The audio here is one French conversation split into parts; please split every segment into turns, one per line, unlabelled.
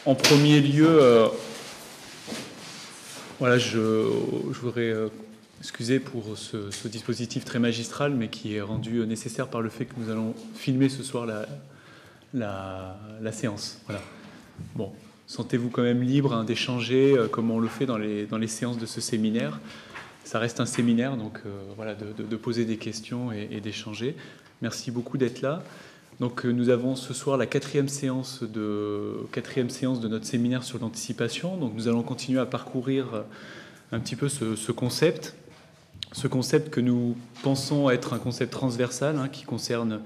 En premier lieu, voilà, je voudrais excuser pour ce dispositif très magistral, mais qui est rendu nécessaire par le fait que nous allons filmer ce soir la séance. Voilà. Bon, sentez-vous quand même libre d'échanger comme on le fait dans les séances de ce séminaire. Ça reste un séminaire, donc voilà, de poser des questions et d'échanger. Merci beaucoup d'être là. Donc nous avons ce soir la quatrième séance de notre séminaire sur l'anticipation. Donc nous allons continuer à parcourir un petit peu ce concept que nous pensons être un concept transversal, hein, qui concerne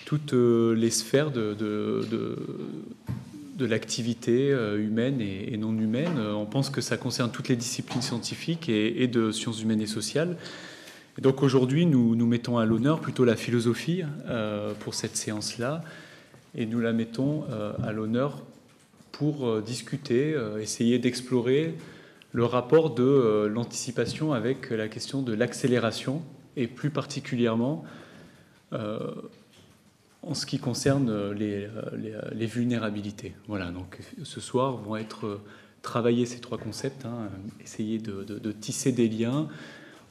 toutes les sphères de l'activité humaine et non humaine. On pense que ça concerne toutes les disciplines scientifiques et de sciences humaines et sociales. Et donc aujourd'hui, nous mettons à l'honneur plutôt la philosophie pour cette séance-là, et nous la mettons à l'honneur pour discuter, essayer d'explorer le rapport de l'anticipation avec la question de l'accélération, et plus particulièrement en ce qui concerne les vulnérabilités. Voilà, donc ce soir vont être travaillés ces trois concepts, hein, essayer de tisser des liens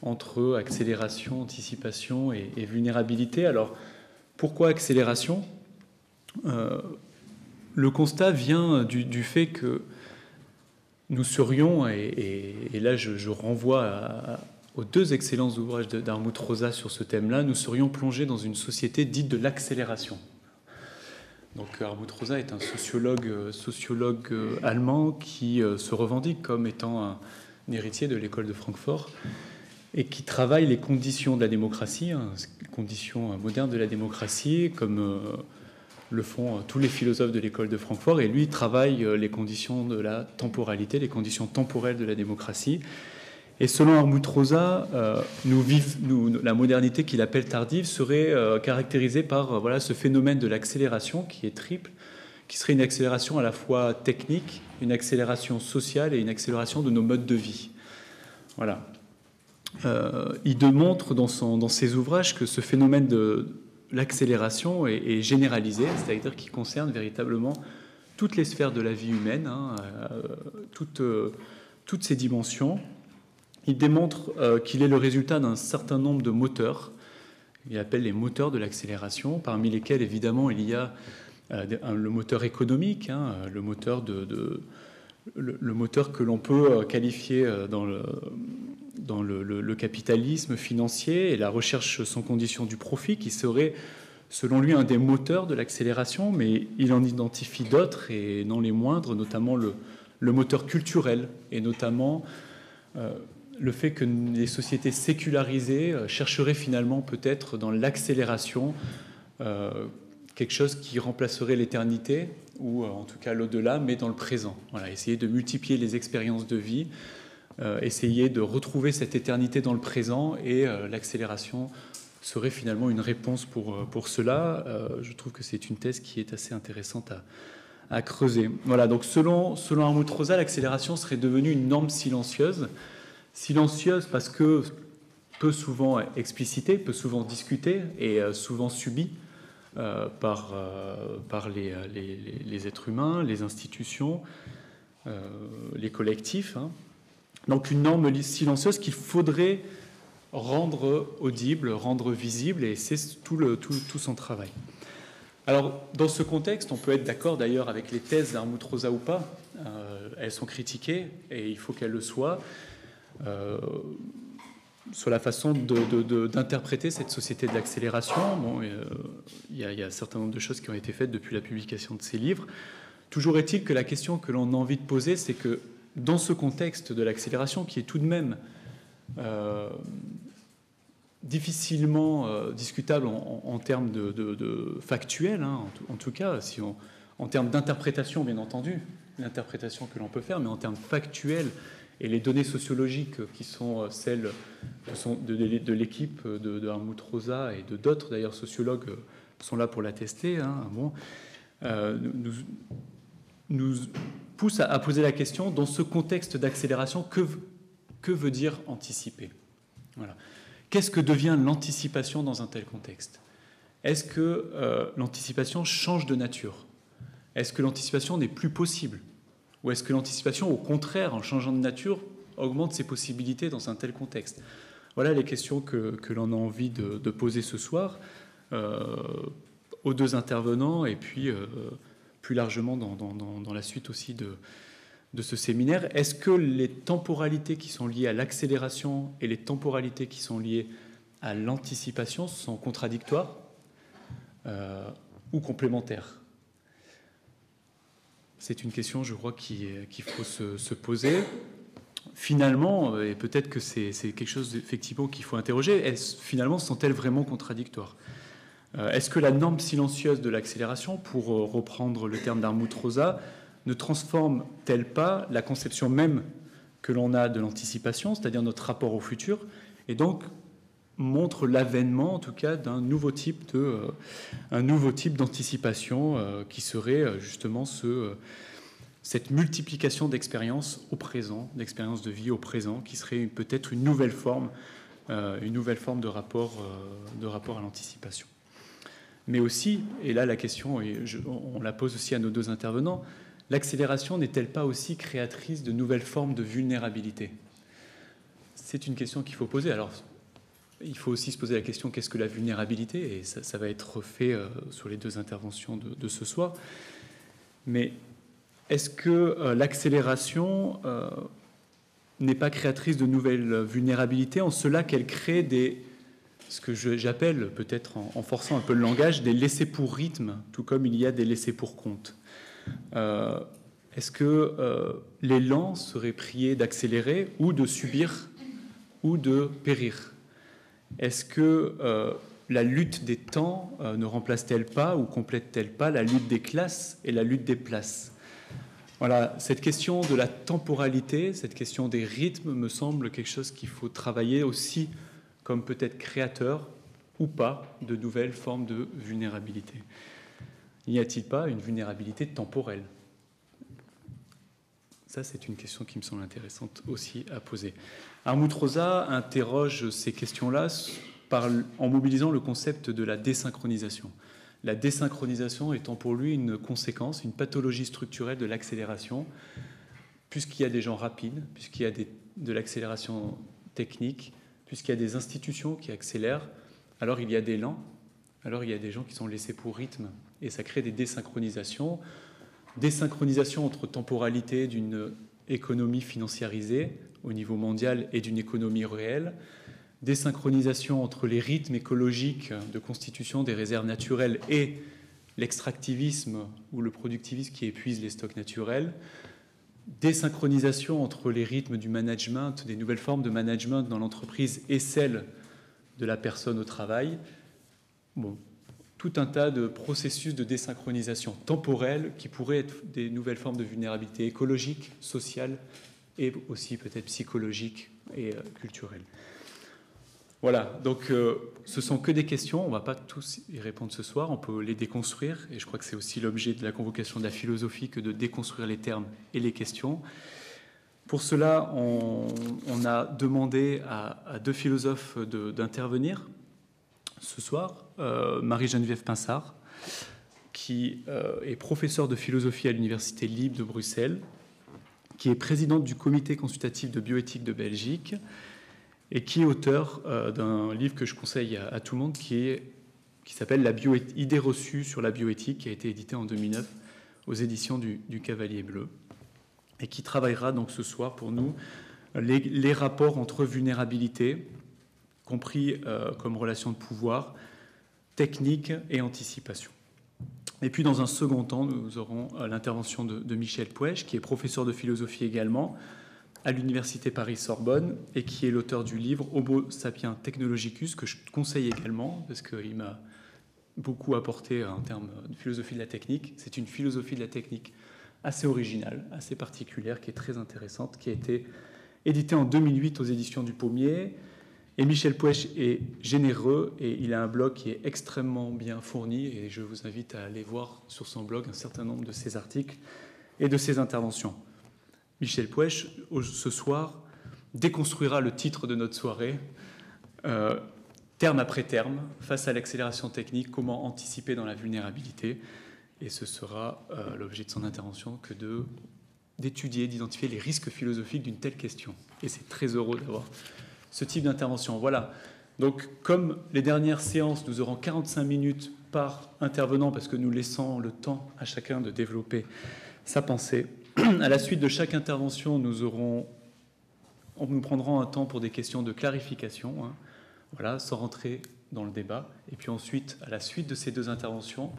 entre accélération, anticipation et vulnérabilité. Alors, pourquoi accélération ? Le constat vient du fait que nous serions, et là je renvoie aux deux excellents ouvrages d'Armut Rosa sur ce thème-là, nous serions plongés dans une société dite de l'accélération. Donc Armut Rosa est un sociologue allemand qui se revendique comme étant un héritier de l'école de Francfort, et qui travaille les conditions de la démocratie, hein, les conditions modernes de la démocratie, comme le font tous les philosophes de l'école de Francfort, et lui travaille les conditions de la temporalité, les conditions temporelles de la démocratie. Et selon Armut Rosa, la modernité qu'il appelle tardive serait caractérisée par voilà, ce phénomène de l'accélération qui est triple, qui serait une accélération à la fois technique, une accélération sociale et une accélération de nos modes de vie. Voilà. Il démontre dans ses ouvrages que ce phénomène de l'accélération est généralisé, c'est-à-dire qu'il concerne véritablement toutes les sphères de la vie humaine, hein, toutes ces dimensions. Il démontre qu'il est le résultat d'un certain nombre de moteurs, il appelle les moteurs de l'accélération, parmi lesquels évidemment il y a le moteur économique, hein, le moteur que l'on peut qualifier dans le capitalisme financier et la recherche sans condition du profit, qui serait, selon lui, un des moteurs de l'accélération, mais il en identifie d'autres, et non les moindres, notamment le moteur culturel, et notamment le fait que les sociétés sécularisées chercheraient finalement peut-être dans l'accélération quelque chose qui remplacerait l'éternité, ou en tout cas l'au-delà, mais dans le présent. Voilà, essayer de multiplier les expériences de vie, essayer de retrouver cette éternité dans le présent, et l'accélération serait finalement une réponse pour cela. Je trouve que c'est une thèse qui est assez intéressante à creuser. Voilà, donc selon Armut Rosa, l'accélération serait devenue une norme silencieuse parce que peu souvent explicitée, peu souvent discutée et souvent subie par les êtres humains, les institutions, les collectifs, hein. Donc une norme silencieuse qu'il faudrait rendre audible, rendre visible, et c'est tout son travail. Alors, dans ce contexte, on peut être d'accord d'ailleurs avec les thèses d'Armut Rosa ou pas. Elles sont critiquées, et il faut qu'elles le soient, sur la façon d'interpréter cette société de l'accélération. Bon, il y a un certain nombre de choses qui ont été faites depuis la publication de ces livres. Toujours est-il que la question que l'on a envie de poser, c'est que dans ce contexte de l'accélération, qui est tout de même difficilement discutable en termes de factuel, hein, en tout cas, en termes d'interprétation, bien entendu, l'interprétation que l'on peut faire, mais en termes factuels, et les données sociologiques qui sont celles de l'équipe de Armut Rosa et de d'autres, d'ailleurs, sociologues sont là pour l'attester, hein, bon, nous pousse à poser la question, dans ce contexte d'accélération, que veut dire anticiper ? Voilà. Qu'est-ce que devient l'anticipation dans un tel contexte ? Est-ce que l'anticipation change de nature ? Est-ce que l'anticipation n'est plus possible? Ou est-ce que l'anticipation, au contraire, en changeant de nature, augmente ses possibilités dans un tel contexte? Voilà les questions que l'on a envie de poser ce soir aux deux intervenants et puis plus largement dans la suite aussi de ce séminaire. Est-ce que les temporalités qui sont liées à l'accélération et les temporalités qui sont liées à l'anticipation sont contradictoires ou complémentaires? C'est une question, je crois, qu'il faut se poser. Finalement, et peut-être que c'est quelque chose effectivement qu'il faut interroger, finalement, sont-elles vraiment contradictoires? Est-ce que la norme silencieuse de l'accélération, pour reprendre le terme d'Armut Rosa, ne transforme-t-elle pas la conception même que l'on a de l'anticipation, c'est-à-dire notre rapport au futur, et donc montre l'avènement, en tout cas, d'un nouveau type d'anticipation qui serait justement cette multiplication d'expériences au présent, d'expériences de vie au présent, qui serait peut-être une nouvelle forme de rapport à l'anticipation. Mais aussi, et là la question, on la pose aussi à nos deux intervenants, l'accélération n'est-elle pas aussi créatrice de nouvelles formes de vulnérabilité? C'est une question qu'il faut poser. Alors, il faut aussi se poser la question, qu'est-ce que la vulnérabilité? Et ça va être fait sur les deux interventions de ce soir. Mais est-ce que l'accélération n'est pas créatrice de nouvelles vulnérabilités en cela qu'elle crée ce que j'appelle, peut-être en forçant un peu le langage, des laissés pour rythme, tout comme il y a des laissés pour compte? Est-ce que l'élan serait prié d'accélérer ou de subir ou de périr? Est-ce que la lutte des temps ne remplace-t-elle pas ou complète-t-elle pas la lutte des classes et la lutte des places? Voilà, cette question de la temporalité, cette question des rythmes me semble quelque chose qu'il faut travailler aussi comme peut-être créateur ou pas de nouvelles formes de vulnérabilité. N'y a-t-il pas une vulnérabilité temporelle? Ça, c'est une question qui me semble intéressante aussi à poser. Armut Rosa interroge ces questions-là en mobilisant le concept de la désynchronisation. La désynchronisation étant pour lui une conséquence, une pathologie structurelle de l'accélération, puisqu'il y a des gens rapides, puisqu'il y a de l'accélération technique, puisqu'il y a des institutions qui accélèrent, alors il y a des lents, alors il y a des gens qui sont laissés pour rythme, et ça crée des désynchronisations entre temporalité d'une économie financiarisée au niveau mondial et d'une économie réelle, désynchronisation entre les rythmes écologiques de constitution des réserves naturelles et l'extractivisme ou le productivisme qui épuise les stocks naturels, désynchronisation entre les rythmes du management, des nouvelles formes de management dans l'entreprise et celles de la personne au travail. Bon, tout un tas de processus de désynchronisation temporelle qui pourraient être des nouvelles formes de vulnérabilité écologique, sociale et aussi peut-être psychologique et culturelle. Voilà, donc ce sont que des questions, on ne va pas tous y répondre ce soir, on peut les déconstruire, et je crois que c'est aussi l'objet de la convocation de la philosophie que de déconstruire les termes et les questions. Pour cela, on a demandé à deux philosophes d'intervenir ce soir. Marie-Geneviève Pinsard, qui est professeure de philosophie à l'Université libre de Bruxelles, qui est présidente du comité consultatif de bioéthique de Belgique, et qui est auteur d'un livre que je conseille à tout le monde, qui s'appelle « Idées reçues sur la bioéthique », qui a été édité en 2009 aux éditions du Cavalier Bleu, et qui travaillera donc ce soir pour nous les rapports entre vulnérabilité, compris comme relation de pouvoir, technique et anticipation. Et puis dans un second temps, nous aurons l'intervention de Michel Puech, qui est professeur de philosophie également, à l'Université Paris-Sorbonne et qui est l'auteur du livre Homo sapiens technologicus, que je conseille également parce qu'il m'a beaucoup apporté en termes de philosophie de la technique. C'est une philosophie de la technique assez originale, assez particulière, qui est très intéressante, qui a été éditée en 2008 aux éditions du Pommier. Et Michel Puech est généreux et il a un blog qui est extrêmement bien fourni et je vous invite à aller voir sur son blog un certain nombre de ses articles et de ses interventions. Michel Puech, ce soir, déconstruira le titre de notre soirée, terme après terme, face à l'accélération technique, comment anticiper dans la vulnérabilité. Et ce sera l'objet de son intervention que d'étudier, d'identifier les risques philosophiques d'une telle question. Et c'est très heureux d'avoir ce type d'intervention. Voilà. Donc, comme les dernières séances, nous aurons 45 minutes par intervenant parce que nous laissons le temps à chacun de développer sa pensée. À la suite de chaque intervention, nous prendrons un temps pour des questions de clarification, voilà, sans rentrer dans le débat. Et puis ensuite, à la suite de ces deux interventions,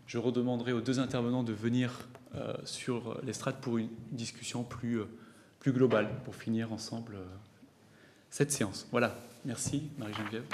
je redemanderai aux deux intervenants de venir sur l'estrade pour une discussion plus globale, pour finir ensemble cette séance. Voilà, merci Marie-Geneviève.